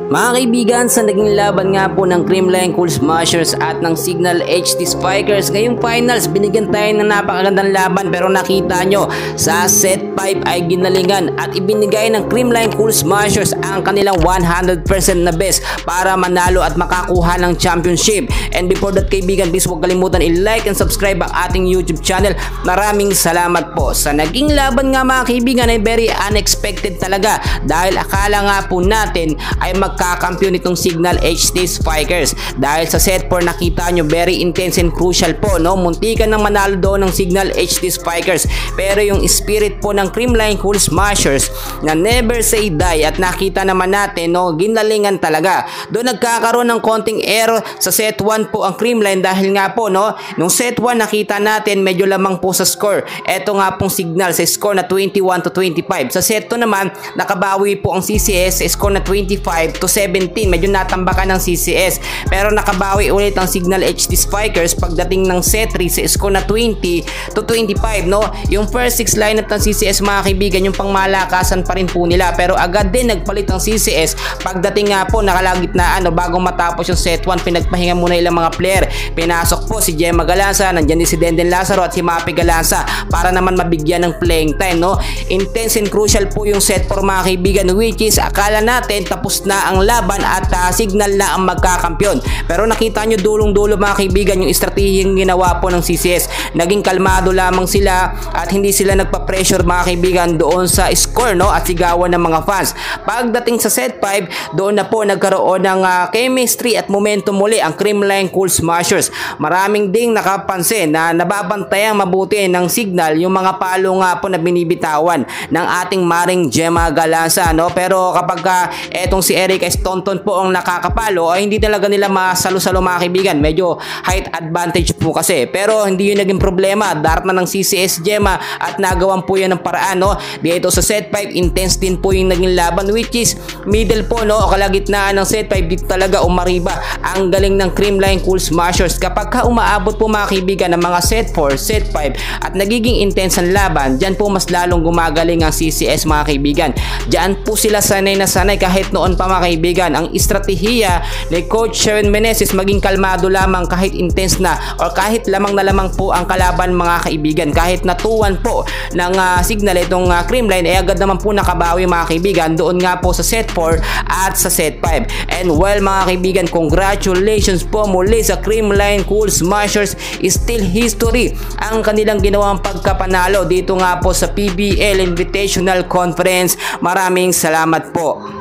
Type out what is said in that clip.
Mga kaibigan, sa naging laban nga po ng Creamline Cool Smashers at ng Signal HD Spikers ngayong finals, binigyan tayo ng napakagandang laban, pero nakita nyo sa set 5 ay ginalingan at ibinigay ng Creamline Cool Smashers ang kanilang 100% na best para manalo at makakuha ng championship. And before that kaibigan, please huwag kalimutan i-like and subscribe ang ating YouTube channel. Maraming salamat po. Sa naging laban nga mga kaibigan ay very unexpected talaga, dahil akala nga po natin ay magkakampiyon itong Signal HD Spikers. Dahil sa set 4 nakita nyo very intense and crucial po, no? Muntikan ng manalo doon ng Signal HD Spikers, pero yung spirit po ng Creamline Cool Smashers na never say die, at nakita naman natin, no, ginalingan talaga. Doon nagkakaroon ng konting error sa set 1 po ang Creamline, dahil nga po, no, nung set 1 nakita natin medyo lamang po sa score. Eto nga pong Signal sa score na 21-25. Sa set 2 naman nakabawi po ang CCS sa score na 25-17. Medyo natambakan ng CCS, pero nakabawi ulit ang Signal HD Spikers pagdating ng set 3 sa score na 20-25, no. Yung first 6 lineup ng CCS mga kaibigan, yung pangmalakasan pa rin po nila, pero agad din nagpalit ang CCS pagdating nga po nakalagitnaan, no, bago matapos yung set 1. Pinagpahinga muna ilang mga player. Pinasok po si Gemma Galanza, nandiyan din si Denden Lazaro at si Mapi Galanza para naman mabigyan ng playing time, no. Intense and crucial po yung set 4 mga kaibigan, which is akala natin tapos na ang laban at Signal na ang magkakampyon, pero nakita nyo dulong-dulo mga kaibigan yung estratehiyang ginawa po ng CCS. Naging kalmado lamang sila at hindi sila nagpa-pressure mga kaibigan doon sa score, no, at sigawan ng mga fans. Pagdating sa set 5, doon na po nagkaroon ng chemistry at momentum muli ang Creamline Cool Smashers. Maraming ding nakapansin na nababantayang mabuti ng Signal yung mga palo nga po na binibitawan ng ating maring Gemma Galanza, no. Pero kapag etong si Erica Staunton po ang nakakapalo, ay hindi talaga nila masalo-salo mga kaibigan. Medyo height advantage po kasi, pero hindi yun naging problema. Dart na ng CCS Gemma at nagawan po yan ng paraan, no. Dito sa set 5 intense din po yung naging laban, which is middle po, no, o kalagitnaan ng set 5. Dito talaga umariba ang galing ng Creamline Cool Smashers. Kapag umaabot po mga kaibigan ng mga set 4, set 5 at nagiging intense ang laban, dyan po mas lalong gumagaling ang CCS mga kaibigan. Dyan po sila sanay na sanay kahit noon pa mga kaibigan. Ang estratehiya ni Coach Sharon Meneses maging kalmado lamang kahit intense na or kahit lamang na lamang po ang kalaban mga kaibigan. Kahit natuwan po ng Signal itong Creamline, ay agad naman po nakabawi mga kaibigan doon nga po sa set 4 at sa set 5. And well mga kaibigan, congratulations po muli sa Creamline Cool Smashers. Still history ang kanilang ginawang pagkapanalo dito nga po sa PBL Invitational Conference. Maraming salamat po.